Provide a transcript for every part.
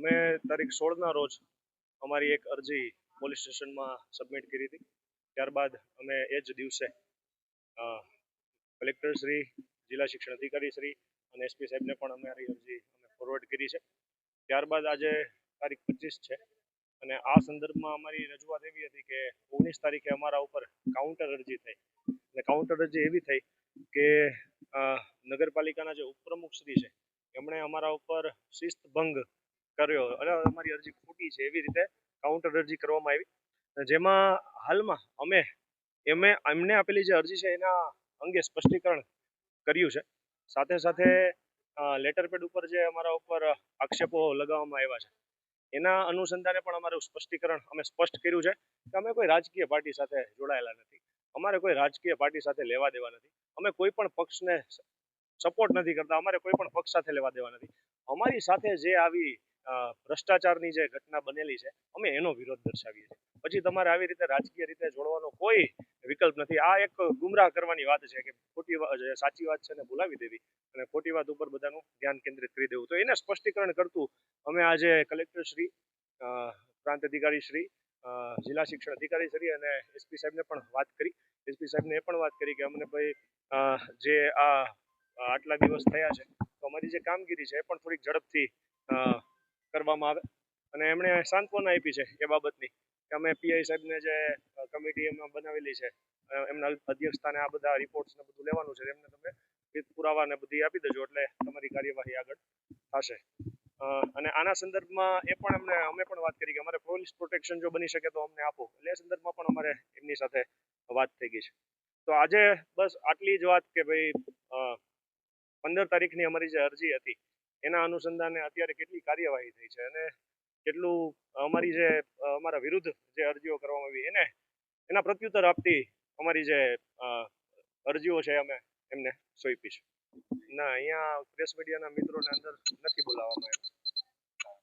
અમે તારીખ 16ના રોજ અમારી એક અરજી પોલીસ સ્ટેશનમાં સબમિટ કરી હતી. ત્યારબાદ અમે એ જ દિવસે કલેક્ટર શ્રી, જિલ્લા શિક્ષણ અધિકારી શ્રી અને એસપી સાહેબને પણ અમારી અરજી અમે ફોરવર્ડ કરી છે. ત્યારબાદ આજે તારીખ 25 છે અને આ સંદર્ભમાં અમારી રજૂઆત એવી હતી કે 19 તારીખે અમારા ઉપર કાઉન્ટર અરજી થઈ અને કાઉન્ટર અરજી એવી થઈ કે નગરપાલિકાના જે ઉપપ્રમુખ શ્રી છે એમણે અમારા ઉપર શિસ્ત ભંગ કર્યો અને અમારી અરજી ખોટી છે એવી રીતે કાઉન્ટર અરજી કરવામાં આવી, જેમાં હાલમાં એમને આપેલી જે અરજી છે એના અંગે સ્પષ્ટીકરણ કર્યું છે. સાથે સાથે લેટર પેડ ઉપર જે અમારા ઉપર આક્ષેપો લગાવવામાં આવ્યા છે એના અનુસંધાને પણ અમારું સ્પષ્ટીકરણ અમે સ્પષ્ટ કર્યું છે કે અમે કોઈ રાજકીય પાર્ટી સાથે જોડાયેલા નથી, અમારે કોઈ રાજકીય પાર્ટી સાથે લેવા દેવા નથી, અમે કોઈ પણ પક્ષને સપોર્ટ નથી કરતા, અમારે કોઈ પણ પક્ષ સાથે લેવા દેવા નથી. અમારી સાથે જે આવી ભ્રષ્ટાચારની જે ઘટના બનેલી છે અમે એનો વિરોધ દર્શાવીએ છીએ. પછી તમારે આવી રીતે રાજકીય રીતે જોડવાનો કોઈ વિકલ્પ નથી. આ એક ગુમરાહ કરવાની વાત છે કે ખોટી સાચી વાત છે ને ભૂલાવી દેવી અને ખોટી વાત ઉપર બધાનું ધ્યાન કેન્દ્રિત કરી દેવું. તો એને સ્પષ્ટીકરણ કરતું અમે આજે કલેક્ટર શ્રી, પ્રાંત અધિકારી શ્રી, જિલ્લા શિક્ષણ અધિકારી શ્રી અને એસપી સાહેબને પણ વાત કરી. એસપી સાહેબને એ પણ વાત કરી કે અમને ભાઈ જે આટલા દિવસ થયા છે તો અમારી જે કામગીરી છે એ પણ થોડીક ઝડપથી કરવામાં આવે અને એમણે સાંત્વના આપી છે એ બાબતની કે અમે પીઆઈ સાહેબને જે કમિટી એમાં બનાવેલી છે એમના અધ્યક્ષસ્થાને આ બધા રિપોર્ટ્સ ને બધું લેવાનું છે, એમને તમે પુરાવા ને બધી આપી દેજો એટલે તમારી કાર્યવાહી આગળ થશે. અને આના સંદર્ભમાં અમે પણ વાત કરી કે અમારે પોલીસ પ્રોટેક્શન જો બની શકે તો અમને આપો, એટલે એ સંદર્ભમાં પણ અમારે એમની સાથે વાત થઈ ગઈ છે. તો આજે બસ આટલી જ વાત કે ભાઈ 15 તારીખની અમારી જે અરજી હતી એના અનુસંધાને અત્યારે કેટલી કાર્યવાહી થઈ છે અને કેટલું અમારા વિરુદ્ધ જે અરજીઓ કરવામાં આવી એના પ્રત્યુત્તર આપતી અમારી જે અરજીઓ છે અમે એમને સોંપી છે. ના, અહીંયા પ્રેસ મીડિયાના મિત્રોને અંદર નથી બોલાવવામાં આવ્યા.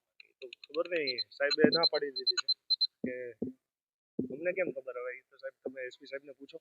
ખબર નહીં, સાહેબે ના પાડી દીધી છે કે અમને કેમ ખબર? હવે એ તો સાહેબ તમે એસપી સાહેબને પૂછો.